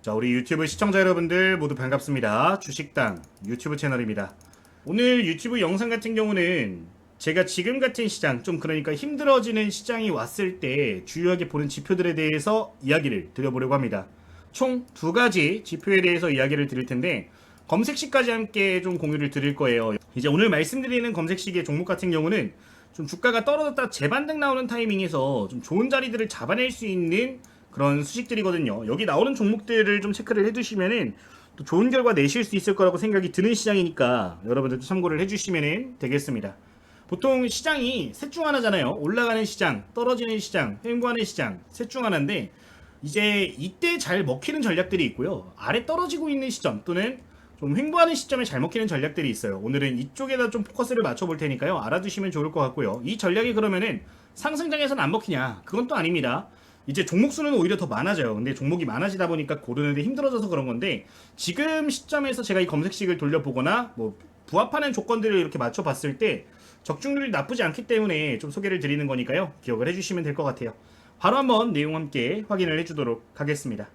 자, 우리 유튜브 시청자 여러분들 모두 반갑습니다. 주식당 유튜브 채널입니다. 오늘 유튜브 영상 같은 경우는 제가 지금 같은 시장, 좀 그러니까 힘들어지는 시장이 왔을 때 주요하게 보는 지표들에 대해서 이야기를 드려보려고 합니다. 총 두 가지 지표에 대해서 이야기를 드릴 텐데 검색식까지 함께 좀 공유를 드릴 거예요. 이제 오늘 말씀드리는 검색식의 종목 같은 경우는 좀 주가가 떨어졌다 재반등 나오는 타이밍에서 좀 좋은 자리들을 잡아낼 수 있는 그런 수식들이거든요. 여기 나오는 종목들을 좀 체크를 해두시면은 또 좋은 결과 내실 수 있을 거라고 생각이 드는 시장이니까 여러분들도 참고를 해주시면 되겠습니다. 보통 시장이 셋 중 하나잖아요. 올라가는 시장, 떨어지는 시장, 횡보하는 시장, 셋 중 하나인데 이제 이때 잘 먹히는 전략들이 있고요. 아래 떨어지고 있는 시점 또는 좀 횡보하는 시점에 잘 먹히는 전략들이 있어요. 오늘은 이쪽에다 좀 포커스를 맞춰볼 테니까요. 알아두시면 좋을 것 같고요. 이 전략이 그러면은 상승장에서는 안 먹히냐? 그건 또 아닙니다. 이제 종목 수는 오히려 더 많아져요. 근데 종목이 많아지다 보니까 고르는데 힘들어져서 그런 건데 지금 시점에서 제가 이 검색식을 돌려보거나 뭐 부합하는 조건들을 이렇게 맞춰봤을 때 적중률이 나쁘지 않기 때문에 좀 소개를 드리는 거니까요. 기억을 해주시면 될 것 같아요. 바로 한번 내용 함께 확인을 해주도록 하겠습니다.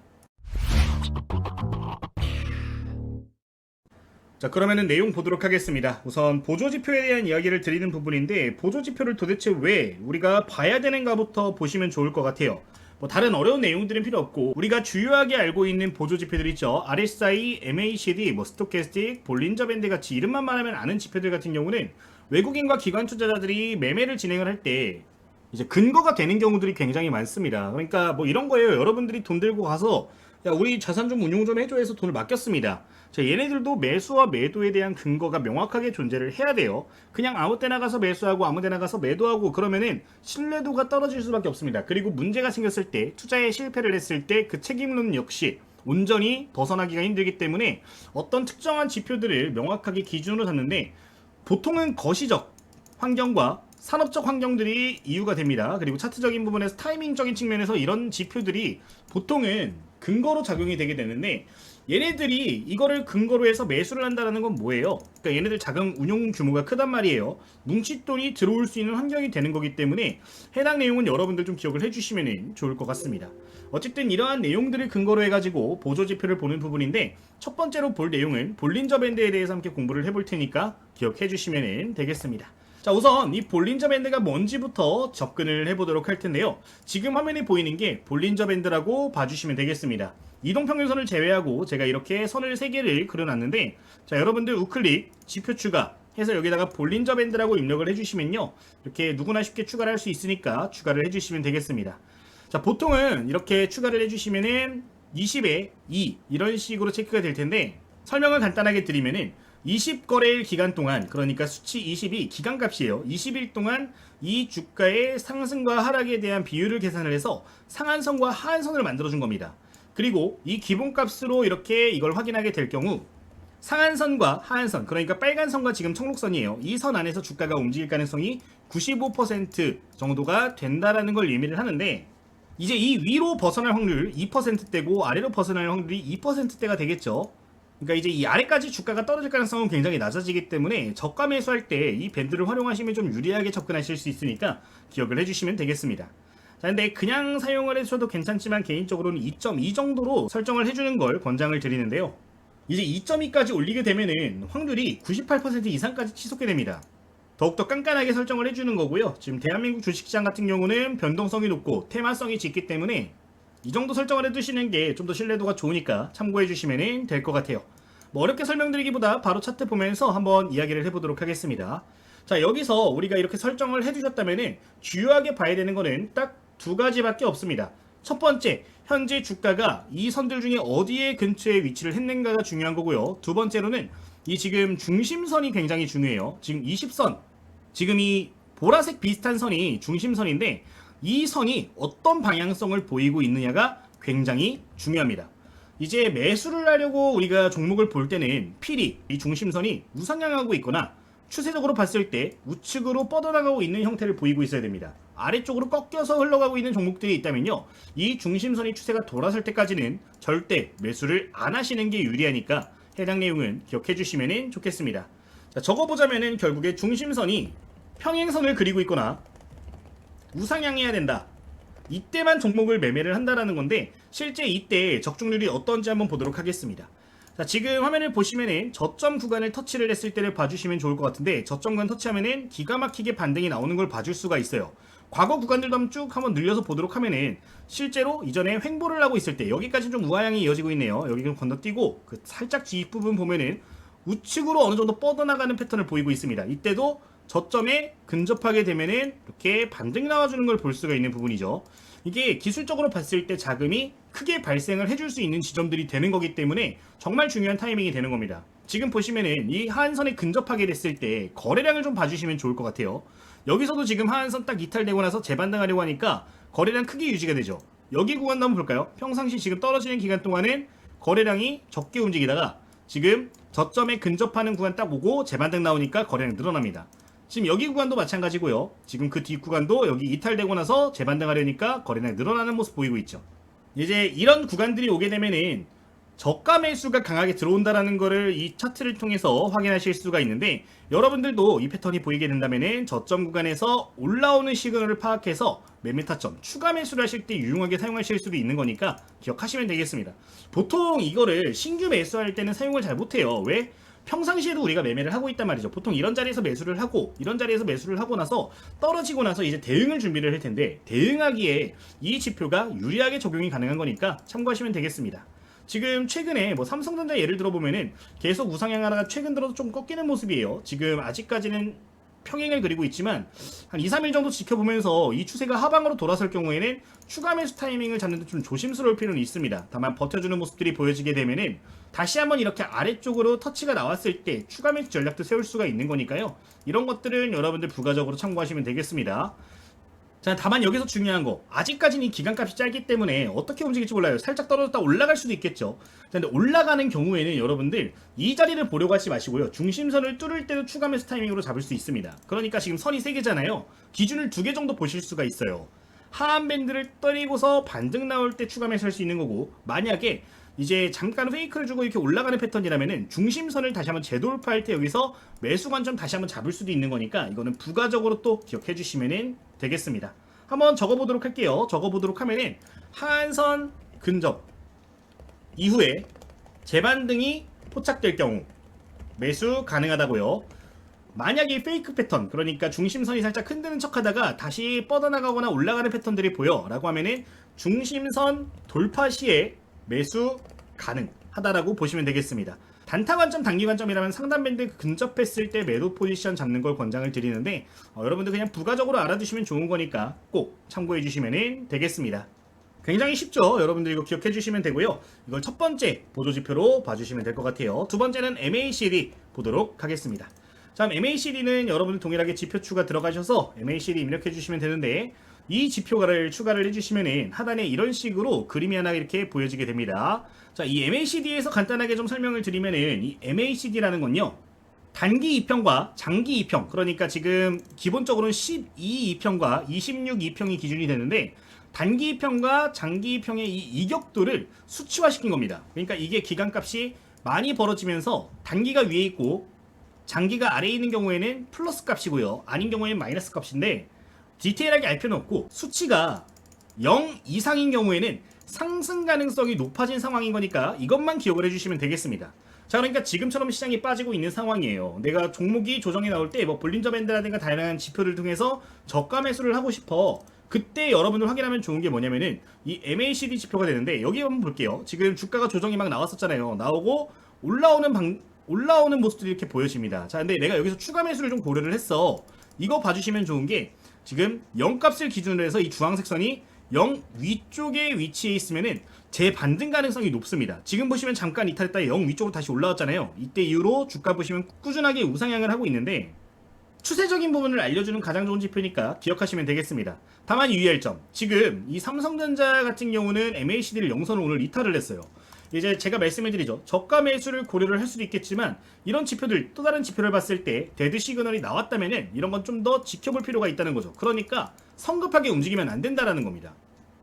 자, 그러면은 내용 보도록 하겠습니다. 우선 보조지표에 대한 이야기를 드리는 부분인데 보조지표를 도대체 왜 우리가 봐야 되는가부터 보시면 좋을 것 같아요. 뭐 다른 어려운 내용들은 필요 없고 우리가 주요하게 알고 있는 보조지표들 있죠. RSI, MACD, 뭐 스토캐스틱, 볼린저 밴드 같이 이름만 말하면 아는 지표들 같은 경우는 외국인과 기관 투자자들이 매매를 진행을 할 때 이제 근거가 되는 경우들이 굉장히 많습니다. 그러니까 뭐 이런 거예요. 여러분들이 돈 들고 가서 야 우리 자산 좀 운용 좀 해줘 해서 돈을 맡겼습니다. 자, 얘네들도 매수와 매도에 대한 근거가 명확하게 존재를 해야 돼요. 그냥 아무 때나 가서 매수하고 아무 데나 가서 매도하고 그러면은 신뢰도가 떨어질 수밖에 없습니다. 그리고 문제가 생겼을 때 투자에 실패를 했을 때 그 책임론 역시 온전히 벗어나기가 힘들기 때문에 어떤 특정한 지표들을 명확하게 기준으로 잡는데 보통은 거시적 환경과 산업적 환경들이 이유가 됩니다. 그리고 차트적인 부분에서 타이밍적인 측면에서 이런 지표들이 보통은 근거로 작용이 되게 되는데 얘네들이 이거를 근거로 해서 매수를 한다는 건 뭐예요? 그러니까 얘네들 자금 운용 규모가 크단 말이에요. 뭉칫돈이 들어올 수 있는 환경이 되는 거기 때문에 해당 내용은 여러분들 좀 기억을 해주시면 좋을 것 같습니다. 어쨌든 이러한 내용들을 근거로 해가지고 보조지표를 보는 부분인데 첫 번째로 볼 내용은 볼린저 밴드에 대해서 함께 공부를 해볼 테니까 기억해 주시면 되겠습니다. 자, 우선 이 볼린저 밴드가 뭔지부터 접근을 해보도록 할 텐데요. 지금 화면에 보이는 게 볼린저 밴드라고 봐주시면 되겠습니다. 이동평균선을 제외하고 제가 이렇게 선을 3개를 그려놨는데 자, 여러분들 우클릭, 지표 추가 해서 여기다가 볼린저 밴드라고 입력을 해주시면요. 이렇게 누구나 쉽게 추가를 할 수 있으니까 추가를 해주시면 되겠습니다. 자, 보통은 이렇게 추가를 해주시면은 20에 2 이런 식으로 체크가 될 텐데 설명을 간단하게 드리면은 20거래일 기간 동안 그러니까 수치 20이 기간값이에요. 20일 동안 이 주가의 상승과 하락에 대한 비율을 계산을 해서 상한선과 하한선을 만들어준 겁니다. 그리고 이 기본값으로 이렇게 이걸 확인하게 될 경우 상한선과 하한선 그러니까 빨간선과 지금 청록선이에요. 이 선 안에서 주가가 움직일 가능성이 95% 정도가 된다라는 걸 의미를 하는데 이제 이 위로 벗어날 확률 2%대고 아래로 벗어날 확률이 2%대가 되겠죠. 그러니까 이제 이 아래까지 주가가 떨어질 가능성은 굉장히 낮아지기 때문에 저가 매수할 때 이 밴드를 활용하시면 좀 유리하게 접근하실 수 있으니까 기억을 해주시면 되겠습니다. 자, 근데 그냥 사용을 해주셔도 괜찮지만 개인적으로는 2.2 정도로 설정을 해주는 걸 권장을 드리는데요. 이제 2.2까지 올리게 되면은 확률이 98% 이상까지 치솟게 됩니다. 더욱더 깐깐하게 설정을 해주는 거고요. 지금 대한민국 주식시장 같은 경우는 변동성이 높고 테마성이 짙기 때문에 이 정도 설정을 해두시는 게 좀 더 신뢰도가 좋으니까 참고해 주시면 될 것 같아요. 뭐 어렵게 설명드리기보다 바로 차트 보면서 한번 이야기를 해보도록 하겠습니다. 자, 여기서 우리가 이렇게 설정을 해두셨다면 주요하게 봐야 되는 거는 딱 두 가지밖에 없습니다. 첫 번째, 현재 주가가 이 선들 중에 어디에 근처에 위치를 했는가가 중요한 거고요. 두 번째로는 이 지금 중심선이 굉장히 중요해요. 지금 20선, 지금 이 보라색 비슷한 선이 중심선인데 이 선이 어떤 방향성을 보이고 있느냐가 굉장히 중요합니다. 이제 매수를 하려고 우리가 종목을 볼 때는 필히 이 중심선이 우상향하고 있거나 추세적으로 봤을 때 우측으로 뻗어나가고 있는 형태를 보이고 있어야 됩니다. 아래쪽으로 꺾여서 흘러가고 있는 종목들이 있다면요. 이 중심선이 추세가 돌아설 때까지는 절대 매수를 안 하시는 게 유리하니까 해당 내용은 기억해 주시면 좋겠습니다. 자, 적어보자면은 결국에 중심선이 평행선을 그리고 있거나 우상향해야 된다. 이때만 종목을 매매를 한다라는 건데 실제 이때 적중률이 어떤지 한번 보도록 하겠습니다. 자, 지금 화면을 보시면은 저점 구간을 터치를 했을 때를 봐주시면 좋을 것 같은데 저점 구간 터치하면은 기가 막히게 반등이 나오는 걸 봐줄 수가 있어요. 과거 구간들도 한번 쭉 한번 늘려서 보도록 하면은 실제로 이전에 횡보를 하고 있을 때 여기까지 좀 우하향이 이어지고 있네요. 여기 좀 건너뛰고 그 살짝 뒷부분 보면은 우측으로 어느 정도 뻗어나가는 패턴을 보이고 있습니다. 이때도 저점에 근접하게 되면은 이렇게 반등 나와주는 걸 볼 수가 있는 부분이죠. 이게 기술적으로 봤을 때 자금이 크게 발생을 해줄 수 있는 지점들이 되는 거기 때문에 정말 중요한 타이밍이 되는 겁니다. 지금 보시면은 이 하한선에 근접하게 됐을 때 거래량을 좀 봐주시면 좋을 것 같아요. 여기서도 지금 하한선 딱 이탈되고 나서 재반등하려고 하니까 거래량 크게 유지가 되죠. 여기 구간도 한번 볼까요? 평상시 지금 떨어지는 기간 동안은 거래량이 적게 움직이다가 지금 저점에 근접하는 구간 딱 오고 재반등 나오니까 거래량 늘어납니다. 지금 여기 구간도 마찬가지고요. 지금 그 뒷 구간도 여기 이탈되고 나서 재반등하려니까 거래량 늘어나는 모습 보이고 있죠. 이제 이런 구간들이 오게 되면은 저가 매수가 강하게 들어온다라는 거를 이 차트를 통해서 확인하실 수가 있는데 여러분들도 이 패턴이 보이게 된다면은 저점 구간에서 올라오는 시그널을 파악해서 매매 타점 추가 매수를 하실 때 유용하게 사용하실 수도 있는 거니까 기억하시면 되겠습니다. 보통 이거를 신규 매수할 때는 사용을 잘 못해요. 왜? 평상시에도 우리가 매매를 하고 있단 말이죠. 보통 이런 자리에서 매수를 하고 이런 자리에서 매수를 하고 나서 떨어지고 나서 이제 대응을 준비를 할 텐데 대응하기에 이 지표가 유리하게 적용이 가능한 거니까 참고하시면 되겠습니다. 지금 최근에 뭐 삼성전자 예를 들어보면은 계속 우상향 하다가 최근 들어서 좀 꺾이는 모습이에요. 지금 아직까지는 평행을 그리고 있지만 한 2, 3일 정도 지켜보면서 이 추세가 하방으로 돌아설 경우에는 추가 매수 타이밍을 잡는 데 좀 조심스러울 필요는 있습니다. 다만 버텨주는 모습들이 보여지게 되면은 다시 한번 이렇게 아래쪽으로 터치가 나왔을 때 추가 매수 전략도 세울 수가 있는 거니까요. 이런 것들은 여러분들 부가적으로 참고하시면 되겠습니다. 자, 다만 여기서 중요한 거 아직까지는 이 기간값이 짧기 때문에 어떻게 움직일지 몰라요. 살짝 떨어졌다 올라갈 수도 있겠죠. 자, 근데 올라가는 경우에는 여러분들 이 자리를 보려고 하지 마시고요. 중심선을 뚫을 때도 추가 매수 타이밍으로 잡을 수 있습니다. 그러니까 지금 선이 3개잖아요. 기준을 2개 정도 보실 수가 있어요. 하한 밴드를 때리고서 반등 나올 때 추가 매수할 수 있는 거고 만약에 이제 잠깐 페이크를 주고 이렇게 올라가는 패턴이라면은 중심선을 다시 한번 재돌파할 때 여기서 매수 관점 다시 한번 잡을 수도 있는 거니까 이거는 부가적으로 또 기억해 주시면 되겠습니다. 한번 적어보도록 할게요. 적어보도록 하면은 하한선 근접 이후에 재반등이 포착될 경우 매수 가능하다고요. 만약에 페이크 패턴 그러니까 중심선이 살짝 흔드는 척 하다가 다시 뻗어나가거나 올라가는 패턴들이 보여 라고 하면은 중심선 돌파 시에 매수 가능하다라고 보시면 되겠습니다. 단타 관점, 단기 관점이라면 상단 밴드 근접했을 때 매도 포지션 잡는 걸 권장을 드리는데 여러분들 그냥 부가적으로 알아두시면 좋은 거니까 꼭 참고해 주시면 되겠습니다. 굉장히 쉽죠? 여러분들 이거 기억해 주시면 되고요. 이걸 첫 번째 보조지표로 봐주시면 될 것 같아요. 두 번째는 MACD 보도록 하겠습니다. 자, MACD는 여러분들 동일하게 지표추가 들어가셔서 MACD 입력해 주시면 되는데 이 지표를 추가를 해주시면은 하단에 이런 식으로 그림이 하나 이렇게 보여지게 됩니다. 자, 이 MACD에서 간단하게 좀 설명을 드리면은 이 MACD라는 건요. 단기 2평과 장기 2평 그러니까 지금 기본적으로는 12 2평과 26 2평이 기준이 되는데 단기 2평과 장기 2평의 이 이격도를 수치화시킨 겁니다. 그러니까 이게 기간값이 많이 벌어지면서 단기가 위에 있고 장기가 아래에 있는 경우에는 플러스 값이고요. 아닌 경우에는 마이너스 값인데 디테일하게 알 필요는 없고 수치가 0 이상인 경우에는 상승 가능성이 높아진 상황인 거니까 이것만 기억을 해주시면 되겠습니다. 자, 그러니까 지금처럼 시장이 빠지고 있는 상황이에요. 내가 종목이 조정이 나올 때 뭐 볼린저 밴드라든가 다양한 지표를 통해서 저가 매수를 하고 싶어. 그때 여러분들 확인하면 좋은 게 뭐냐면은 이 MACD 지표가 되는데 여기 한번 볼게요. 지금 주가가 조정이 막 나왔었잖아요. 나오고 올라오는 모습들이 이렇게 보여집니다. 자, 근데 내가 여기서 추가 매수를 좀 고려를 했어. 이거 봐주시면 좋은 게 지금 0값을 기준으로 해서 이 주황색 선이 0 위쪽에 위치해 있으면은 재반등 가능성이 높습니다. 지금 보시면 잠깐 이탈했다가 0 위쪽으로 다시 올라왔잖아요. 이때 이후로 주가 보시면 꾸준하게 우상향을 하고 있는데 추세적인 부분을 알려주는 가장 좋은 지표니까 기억하시면 되겠습니다. 다만 유의할 점, 지금 이 삼성전자 같은 경우는 MACD를 0선을 오늘 이탈을 했어요. 이제 제가 말씀을 드리죠. 저가 매수를 고려를 할 수도 있겠지만 이런 지표들 또 다른 지표를 봤을 때 데드 시그널이 나왔다면은 이런 건 좀 더 지켜볼 필요가 있다는 거죠. 그러니까 성급하게 움직이면 안 된다라는 겁니다.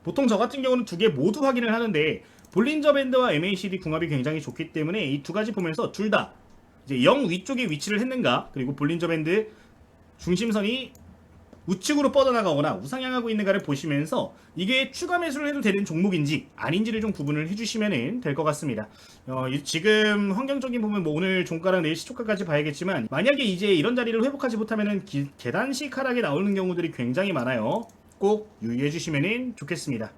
보통 저 같은 경우는 두 개 모두 확인을 하는데 볼린저 밴드와 MACD 궁합이 굉장히 좋기 때문에 이 두 가지 보면서 둘 다 이제 0 위쪽에 위치를 했는가 그리고 볼린저 밴드 중심선이 우측으로 뻗어나가거나 우상향하고 있는가를 보시면서 이게 추가 매수를 해도 되는 종목인지 아닌지를 좀 구분을 해주시면 될 것 같습니다. 지금 환경적인 부분 뭐 오늘 종가랑 내일 시초가까지 봐야겠지만 만약에 이제 이런 자리를 회복하지 못하면은 계단식 하락이 나오는 경우들이 굉장히 많아요. 꼭 유의해 주시면 좋겠습니다.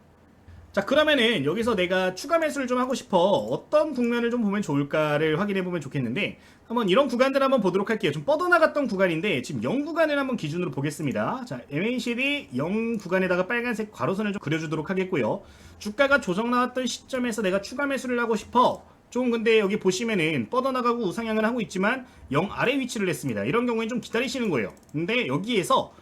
자, 그러면은 여기서 내가 추가 매수를 좀 하고 싶어 어떤 국면을 좀 보면 좋을까를 확인해 보면 좋겠는데, 한번 이런 구간들 한번 보도록 할게요. 좀 뻗어나갔던 구간인데 지금 0 구간을 한번 기준으로 보겠습니다. 자, MACD 0 구간에다가 빨간색 괄호선을 좀 그려주도록 하겠고요. 주가가 조정 나왔던 시점에서 내가 추가 매수를 하고 싶어, 좀 근데 여기 보시면은 뻗어나가고 우상향을 하고 있지만 0 아래 위치를 했습니다. 이런 경우에는 좀 기다리시는 거예요. 근데 여기에서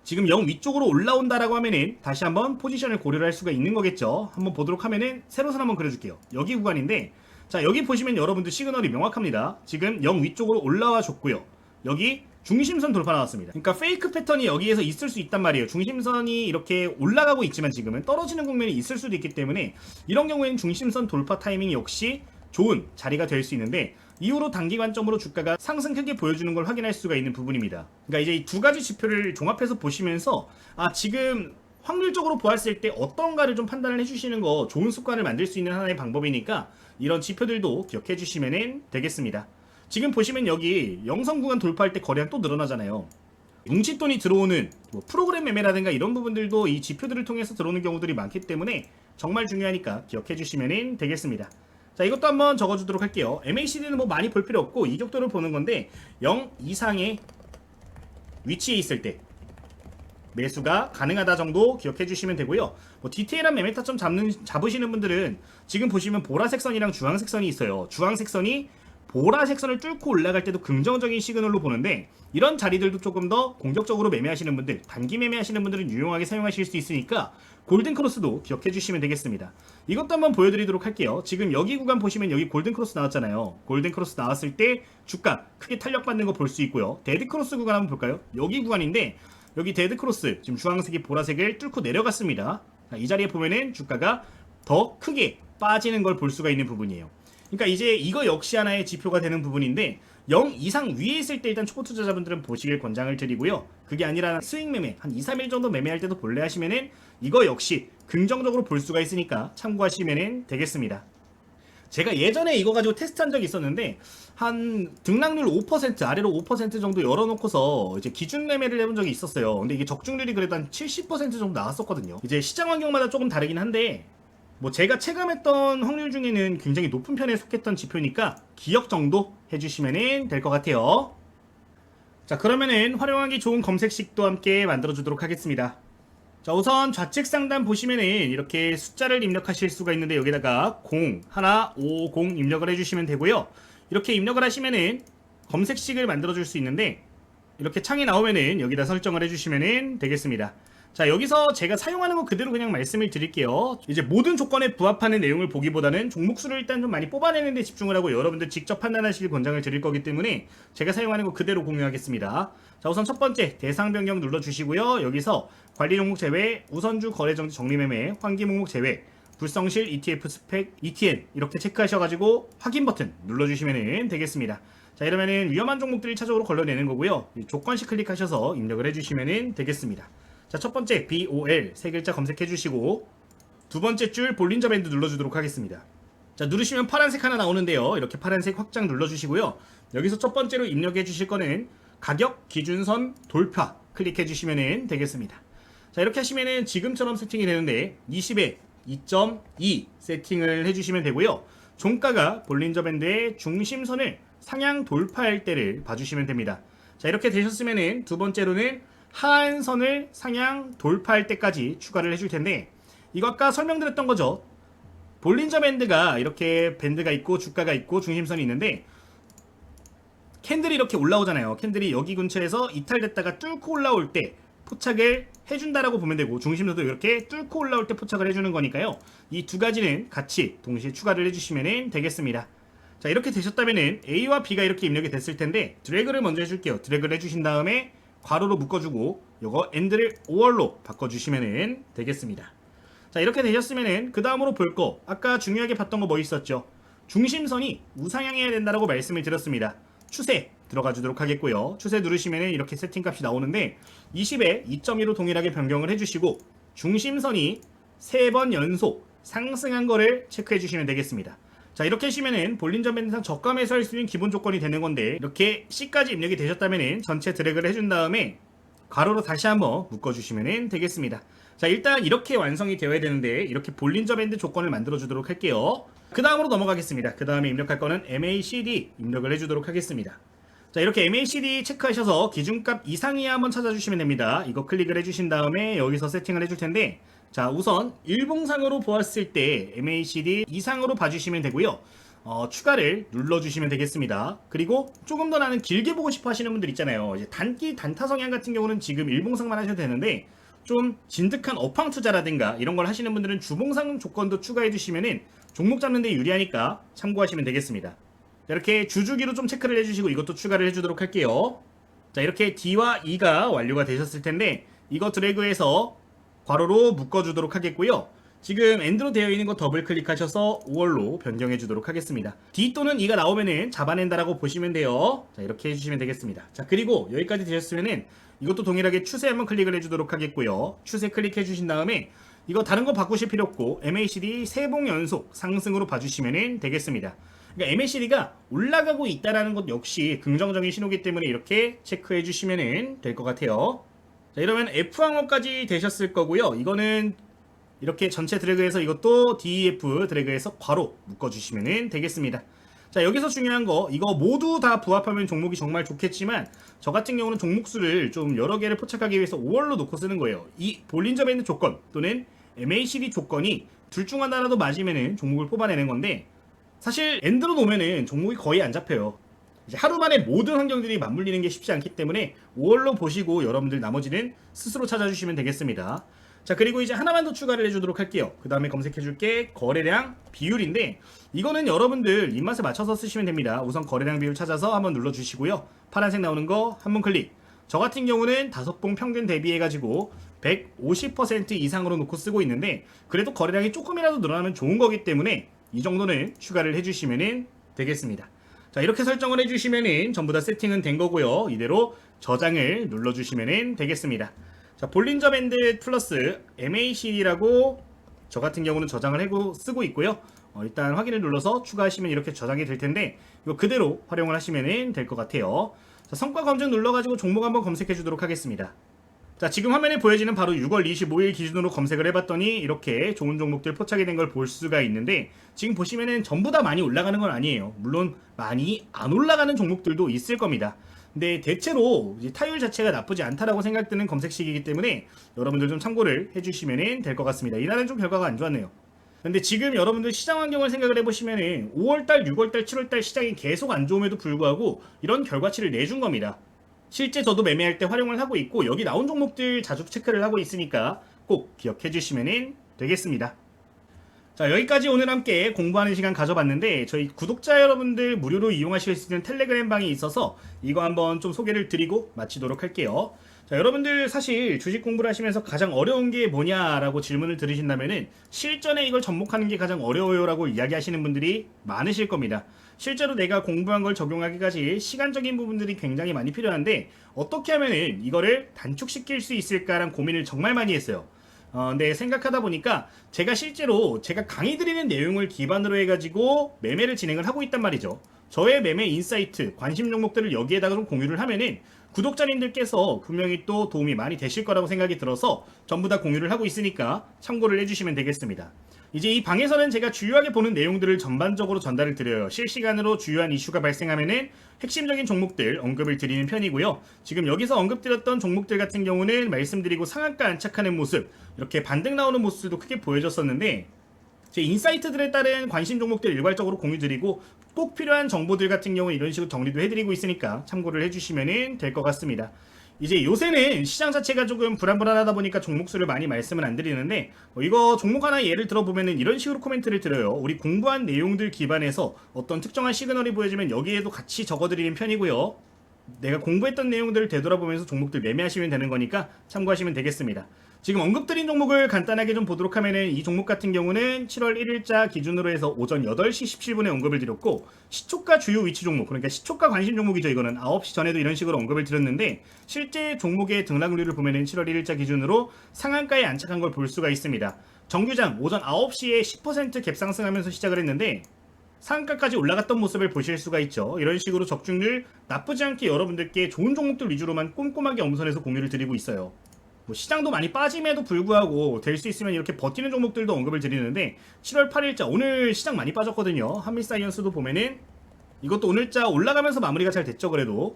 지금 0 위쪽으로 올라온다라고 하면은 다시 한번 포지션을 고려를 할 수가 있는 거겠죠. 한번 보도록 하면은 세로선 한번 그려줄게요. 여기 구간인데, 자, 여기 보시면 여러분들 시그널이 명확합니다. 지금 0 위쪽으로 올라와 줬고요. 여기 중심선 돌파 나왔습니다. 그러니까 페이크 패턴이 여기에서 있을 수 있단 말이에요. 중심선이 이렇게 올라가고 있지만 지금은 떨어지는 국면이 있을 수도 있기 때문에 이런 경우에는 중심선 돌파 타이밍이 역시 좋은 자리가 될 수 있는데, 이후로 단기 관점으로 주가가 상승 크게 보여주는 걸 확인할 수가 있는 부분입니다. 그러니까 이제 이 두 가지 지표를 종합해서 보시면서 지금 확률적으로 보았을 때 어떤가를 좀 판단을 해주시는 거 좋은 습관을 만들 수 있는 하나의 방법이니까 이런 지표들도 기억해 주시면 되겠습니다. 지금 보시면 여기 영선 구간 돌파할 때 거래량 또 늘어나잖아요. 뭉칫돈이 들어오는 뭐 프로그램 매매라든가 이런 부분들도 이 지표들을 통해서 들어오는 경우들이 많기 때문에 정말 중요하니까 기억해 주시면 되겠습니다. 자, 이것도 한번 적어주도록 할게요. MACD는 뭐 많이 볼 필요 없고 이격도를 보는 건데 0 이상의 위치에 있을 때 매수가 가능하다 정도 기억해 주시면 되고요. 뭐 디테일한 매매 타점 잡으시는 분들은 지금 보시면 보라색 선이랑 주황색 선이 있어요. 주황색 선이 보라색 선을 뚫고 올라갈 때도 긍정적인 시그널로 보는데, 이런 자리들도 조금 더 공격적으로 매매하시는 분들, 단기 매매하시는 분들은 유용하게 사용하실 수 있으니까 골든 크로스도 기억해 주시면 되겠습니다. 이것도 한번 보여드리도록 할게요. 지금 여기 구간 보시면 여기 골든 크로스 나왔잖아요. 골든 크로스 나왔을 때 주가 크게 탄력받는 거 볼 수 있고요. 데드 크로스 구간 한번 볼까요? 여기 구간인데 여기 데드 크로스 지금 주황색이 보라색을 뚫고 내려갔습니다. 이 자리에 보면은 주가가 더 크게 빠지는 걸 볼 수가 있는 부분이에요. 그러니까 이제 이거 역시 하나의 지표가 되는 부분인데 0 이상 위에 있을 때 일단 초보 투자자분들은 보시길 권장을 드리고요. 그게 아니라 스윙 매매 한 2, 3일 정도 매매할 때도 볼래 하시면은 이거 역시 긍정적으로 볼 수가 있으니까 참고하시면 되겠습니다. 제가 예전에 이거 가지고 테스트한 적이 있었는데 한 등락률 5% 아래로 5% 정도 열어놓고서 이제 기준 매매를 해본 적이 있었어요. 근데 이게 적중률이 그래도 한 70% 정도 나왔었거든요. 이제 시장 환경마다 조금 다르긴 한데 뭐 제가 체감했던 확률 중에는 굉장히 높은 편에 속했던 지표니까 기억 정도 해주시면 될 것 같아요. 자, 그러면은 활용하기 좋은 검색식도 함께 만들어 주도록 하겠습니다. 자, 우선 좌측 상단 보시면은 이렇게 숫자를 입력하실 수가 있는데 여기다가 0150 입력을 해주시면 되고요. 이렇게 입력을 하시면은 검색식을 만들어 줄 수 있는데 이렇게 창이 나오면은 여기다 설정을 해주시면 되겠습니다. 자, 여기서 제가 사용하는 거 그대로 그냥 말씀을 드릴게요. 이제 모든 조건에 부합하는 내용을 보기보다는 종목수를 일단 좀 많이 뽑아내는 데 집중을 하고 여러분들 직접 판단하시길 권장을 드릴 거기 때문에 제가 사용하는 거 그대로 공유하겠습니다. 자, 우선 첫 번째 대상 변경 눌러주시고요. 여기서 관리 종목 제외, 우선주 거래 정지 정리 매매, 환기 목록 제외, 불성실 ETF 스펙, ETN 이렇게 체크하셔가지고 확인 버튼 눌러주시면 되겠습니다. 자, 이러면은 위험한 종목들이 차적으로 걸러내는 거고요. 조건식 클릭하셔서 입력을 해주시면 되겠습니다. 자, 첫 번째 BOL 세 글자 검색해 주시고 두 번째 줄 볼린저 밴드 눌러주도록 하겠습니다. 자, 누르시면 파란색 하나 나오는데요. 이렇게 파란색 확장 눌러주시고요. 여기서 첫 번째로 입력해 주실 거는 가격 기준선 돌파 클릭해 주시면 되겠습니다. 자, 이렇게 하시면은 지금처럼 세팅이 되는데 20에 2.2 세팅을 해주시면 되고요. 종가가 볼린저 밴드의 중심선을 상향 돌파할 때를 봐주시면 됩니다. 자, 이렇게 되셨으면은 두 번째로는 하한선을 상향 돌파할 때까지 추가를 해줄 텐데, 이거 아까 설명드렸던 거죠. 볼린저 밴드가 이렇게 밴드가 있고 주가가 있고 중심선이 있는데 캔들이 이렇게 올라오잖아요. 캔들이 여기 근처에서 이탈됐다가 뚫고 올라올 때 포착을 해준다라고 보면 되고, 중심선도 이렇게 뚫고 올라올 때 포착을 해주는 거니까요. 이 두 가지는 같이 동시에 추가를 해주시면 되겠습니다. 자, 이렇게 되셨다면은 A와 B가 이렇게 입력이 됐을 텐데 드래그를 먼저 해줄게요. 드래그를 해주신 다음에 괄호로 묶어주고 요거 엔드를 5월로 바꿔주시면 되겠습니다. 자, 이렇게 되셨으면은 그 다음으로 볼 거, 아까 중요하게 봤던 거 뭐 있었죠? 중심선이 우상향해야 된다라고 말씀을 드렸습니다. 추세 들어가 주도록 하겠고요. 추세 누르시면 이렇게 세팅값이 나오는데 20에 2.2로 동일하게 변경을 해주시고 중심선이 3번 연속 상승한 거를 체크해 주시면 되겠습니다. 자, 이렇게 하시면은 볼린저 밴드상 저가 매수할 수 있는 기본 조건이 되는 건데, 이렇게 C까지 입력이 되셨다면은 전체 드래그를 해준 다음에 가로로 다시 한번 묶어주시면 되겠습니다. 자, 일단 이렇게 완성이 되어야 되는데 이렇게 볼린저 밴드 조건을 만들어 주도록 할게요. 그 다음으로 넘어가겠습니다. 그 다음에 입력할 거는 MACD 입력을 해주도록 하겠습니다. 자, 이렇게 MACD 체크하셔서 기준값 이상이야 한번 찾아주시면 됩니다. 이거 클릭을 해주신 다음에 여기서 세팅을 해줄 텐데, 자, 우선 일봉상으로 보았을 때 MACD 이상으로 봐주시면 되고요. 추가를 눌러주시면 되겠습니다. 그리고 조금 더 나는 길게 보고 싶어 하시는 분들 있잖아요. 이제 단기 단타 성향 같은 경우는 지금 일봉상만 하셔도 되는데, 좀 진득한 업황 투자라든가 이런 걸 하시는 분들은 주봉상 조건도 추가해 주시면은 종목 잡는 데 유리하니까 참고하시면 되겠습니다. 이렇게 주주기로 좀 체크를 해주시고 이것도 추가를 해주도록 할게요. 자, 이렇게 D와 E가 완료가 되셨을 텐데 이거 드래그해서 괄호로 묶어주도록 하겠고요. 지금 엔드로 되어 있는 거 더블 클릭하셔서 5월로 변경해 주도록 하겠습니다. D 또는 E가 나오면은 잡아낸다라고 보시면 돼요. 자, 이렇게 해주시면 되겠습니다. 자, 그리고 여기까지 되셨으면은 이것도 동일하게 추세 한번 클릭을 해주도록 하겠고요. 추세 클릭해 주신 다음에 이거 다른 거 바꾸실 필요 없고 MACD 3봉 연속 상승으로 봐주시면 되겠습니다. 그러니까 MACD가 올라가고 있다는 것 역시 긍정적인 신호기 때문에 이렇게 체크해 주시면 될 것 같아요. 자, 이러면 F항어까지 되셨을 거고요. 이거는 이렇게 전체 드래그해서 이것도 DEF 드래그해서 바로 묶어주시면 되겠습니다. 자, 여기서 중요한 거, 이거 모두 다 부합하면 종목이 정말 좋겠지만 저 같은 경우는 종목수를 좀 여러 개를 포착하기 위해서 5월로 놓고 쓰는 거예요. 이 볼린저 밴드 조건 또는 MACD 조건이 둘 중 하나라도 맞으면은 종목을 뽑아내는 건데, 사실 엔드로 놓으면은 종목이 거의 안 잡혀요. 이제 하루 만에 모든 환경들이 맞물리는 게 쉽지 않기 때문에 5월로 보시고 여러분들 나머지는 스스로 찾아주시면 되겠습니다. 자, 그리고 이제 하나만 더 추가를 해주도록 할게요. 그 다음에 검색해줄게 거래량 비율인데, 이거는 여러분들 입맛에 맞춰서 쓰시면 됩니다. 우선 거래량 비율 찾아서 한번 눌러주시고요. 파란색 나오는 거 한번 클릭. 저 같은 경우는 5봉 평균 대비해가지고 150% 이상으로 놓고 쓰고 있는데, 그래도 거래량이 조금이라도 늘어나면 좋은 거기 때문에 이 정도는 추가를 해주시면 되겠습니다. 자, 이렇게 설정을 해주시면 전부 다 세팅은 된 거고요. 이대로 저장을 눌러주시면 되겠습니다. 자, 볼린저 밴드 플러스 MACD라고 저 같은 경우는 저장을 하고 쓰고 있고요. 일단 확인을 눌러서 추가하시면 이렇게 저장이 될 텐데 이거 그대로 활용을 하시면 될 것 같아요. 자, 성과 검증 눌러가지고 종목 한번 검색해 주도록 하겠습니다. 자, 지금 화면에 보여지는 바로 6월 25일 기준으로 검색을 해봤더니 이렇게 좋은 종목들 포착이 된 걸 볼 수가 있는데, 지금 보시면은 전부 다 많이 올라가는 건 아니에요. 물론 많이 안 올라가는 종목들도 있을 겁니다. 근데 대체로 이제 타율 자체가 나쁘지 않다라고 생각되는 검색식이기 때문에 여러분들 좀 참고를 해주시면 될 것 같습니다. 이날은 좀 결과가 안 좋았네요. 근데 지금 여러분들 시장 환경을 생각을 해보시면은 5월달, 6월달, 7월달 시장이 계속 안 좋음에도 불구하고 이런 결과치를 내준 겁니다. 실제 저도 매매할 때 활용을 하고 있고 여기 나온 종목들 자주 체크를 하고 있으니까 꼭 기억해 주시면 되겠습니다. 자, 여기까지 오늘 함께 공부하는 시간 가져봤는데, 저희 구독자 여러분들 무료로 이용하실 수 있는 텔레그램 방이 있어서 이거 한번 좀 소개를 드리고 마치도록 할게요. 자, 여러분들 사실 주식 공부를 하시면서 가장 어려운 게 뭐냐라고 질문을 들으신다면은 실전에 이걸 접목하는 게 가장 어려워요 라고 이야기하시는 분들이 많으실 겁니다. 실제로 내가 공부한 걸 적용하기까지 시간적인 부분들이 굉장히 많이 필요한데 어떻게 하면은 이거를 단축시킬 수 있을까라는 고민을 정말 많이 했어요. 근데 생각하다 보니까 제가 실제로 제가 강의 드리는 내용을 기반으로 해가지고 매매를 진행을 하고 있단 말이죠. 저의 매매 인사이트, 관심 종목들을 여기에다가 좀 공유를 하면은 구독자님들께서 분명히 또 도움이 많이 되실 거라고 생각이 들어서 전부 다 공유를 하고 있으니까 참고를 해주시면 되겠습니다. 이제 이 방에서는 제가 주요하게 보는 내용들을 전반적으로 전달을 드려요. 실시간으로 주요한 이슈가 발생하면은 핵심적인 종목들 언급을 드리는 편이고요. 지금 여기서 언급드렸던 종목들 같은 경우는 말씀드리고 상한가 안착하는 모습, 이렇게 반등 나오는 모습도 크게 보여졌었는데, 제 인사이트들에 따른 관심 종목들 일괄적으로 공유드리고 꼭 필요한 정보들 같은 경우는 이런 식으로 정리도 해드리고 있으니까 참고를 해주시면 될 것 같습니다. 이제 요새는 시장 자체가 조금 불안불안하다 보니까 종목수를 많이 말씀을 안 드리는데, 이거 종목 하나 예를 들어보면은 이런 식으로 코멘트를 드려요. 우리 공부한 내용들 기반해서 어떤 특정한 시그널이 보여지면 여기에도 같이 적어드리는 편이고요. 내가 공부했던 내용들을 되돌아보면서 종목들 매매하시면 되는 거니까 참고하시면 되겠습니다. 지금 언급드린 종목을 간단하게 좀 보도록 하면은 이 종목 같은 경우는 7월 1일자 기준으로 해서 오전 8시 17분에 언급을 드렸고 시초가 주요 위치 종목, 그러니까 시초가 관심 종목이죠. 이거는 9시 전에도 이런 식으로 언급을 드렸는데 실제 종목의 등락률을 보면은 7월 1일자 기준으로 상한가에 안착한 걸 볼 수가 있습니다. 정규장 오전 9시에 10% 갭상승하면서 시작을 했는데 상한가까지 올라갔던 모습을 보실 수가 있죠. 이런 식으로 적중률 나쁘지 않게 여러분들께 좋은 종목들 위주로만 꼼꼼하게 엄선해서 공유를 드리고 있어요. 뭐 시장도 많이 빠짐에도 불구하고 될 수 있으면 이렇게 버티는 종목들도 언급을 드리는데 7월 8일자 오늘 시장 많이 빠졌거든요. 한미사이언스도 보면은 이것도 오늘자 올라가면서 마무리가 잘 됐죠. 그래도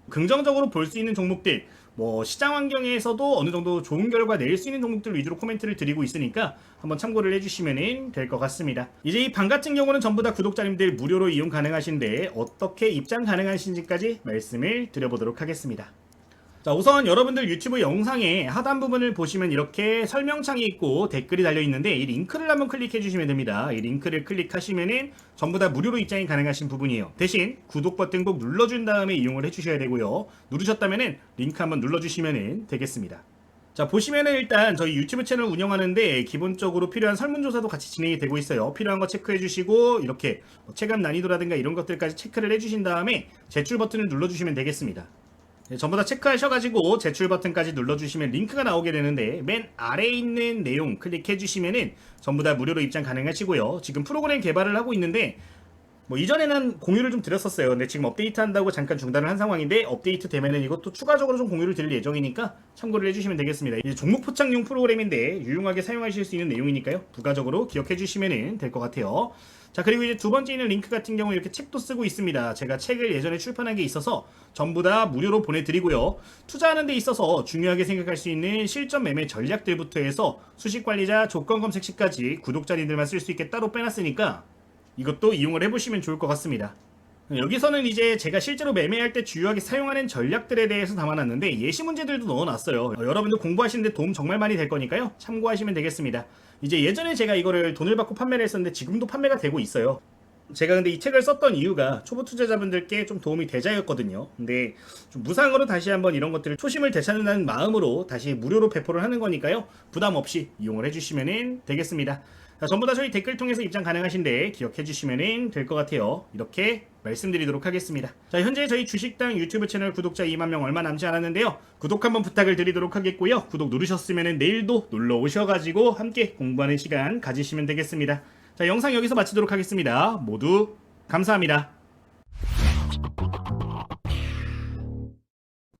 긍정적으로 볼 수 있는 종목들, 뭐 시장 환경에서도 어느 정도 좋은 결과 낼 수 있는 종목들 위주로 코멘트를 드리고 있으니까 한번 참고를 해주시면 될 것 같습니다. 이제 이 방 같은 경우는 전부 다 구독자님들 무료로 이용 가능하신데 어떻게 입장 가능하신지까지 말씀을 드려보도록 하겠습니다. 자, 우선 여러분들 유튜브 영상의 하단 부분을 보시면 이렇게 설명창이 있고 댓글이 달려있는데 이 링크를 한번 클릭해 주시면 됩니다. 이 링크를 클릭하시면은 전부 다 무료로 입장이 가능하신 부분이에요. 대신 구독 버튼 꼭 눌러준 다음에 이용을 해주셔야 되고요. 누르셨다면은 링크 한번 눌러주시면 되겠습니다. 자, 보시면은 일단 저희 유튜브 채널 운영하는데 기본적으로 필요한 설문조사도 같이 진행이 되고 있어요. 필요한 거 체크해 주시고 이렇게 체감 난이도라든가 이런 것들까지 체크를 해주신 다음에 제출 버튼을 눌러주시면 되겠습니다. 네, 전부 다 체크하셔가지고 제출 버튼까지 눌러주시면 링크가 나오게 되는데 맨 아래에 있는 내용 클릭해 주시면은 전부 다 무료로 입장 가능하시고요. 지금 프로그램 개발을 하고 있는데 뭐 이전에는 공유를 좀 드렸었어요. 근데 지금 업데이트 한다고 잠깐 중단을 한 상황인데 업데이트 되면은 이것도 추가적으로 좀 공유를 드릴 예정이니까 참고를 해주시면 되겠습니다. 이제 종목 포착용 프로그램인데 유용하게 사용하실 수 있는 내용이니까요. 부가적으로 기억해 주시면 될 것 같아요. 자, 그리고 이제 두 번째 있는 링크 같은 경우 이렇게 책도 쓰고 있습니다. 제가 책을 예전에 출판한 게 있어서 전부 다 무료로 보내드리고요. 투자하는 데 있어서 중요하게 생각할 수 있는 실전 매매 전략들부터 해서 수식관리자 조건 검색 시까지 구독자님들만 쓸 수 있게 따로 빼놨으니까 이것도 이용을 해보시면 좋을 것 같습니다. 여기서는 이제 제가 실제로 매매할 때 주요하게 사용하는 전략들에 대해서 담아놨는데 예시 문제들도 넣어놨어요. 여러분들 공부하시는데 도움 정말 많이 될 거니까요. 참고하시면 되겠습니다. 이제 예전에 제가 이거를 돈을 받고 판매를 했었는데 지금도 판매가 되고 있어요. 제가 근데 이 책을 썼던 이유가 초보 투자자분들께 좀 도움이 되자였거든요. 근데 좀 무상으로 다시 한번 이런 것들을 초심을 되찾는다는 마음으로 다시 무료로 배포를 하는 거니까요. 부담 없이 이용을 해주시면 되겠습니다. 자, 전부 다 저희 댓글 통해서 입장 가능하신데 기억해 주시면 될 것 같아요. 이렇게 말씀드리도록 하겠습니다. 자, 현재 저희 주식당 유튜브 채널 구독자 2만 명 얼마 남지 않았는데요. 구독 한번 부탁을 드리도록 하겠고요. 구독 누르셨으면 내일도 놀러 오셔가지고 함께 공부하는 시간 가지시면 되겠습니다. 자, 영상 여기서 마치도록 하겠습니다. 모두 감사합니다.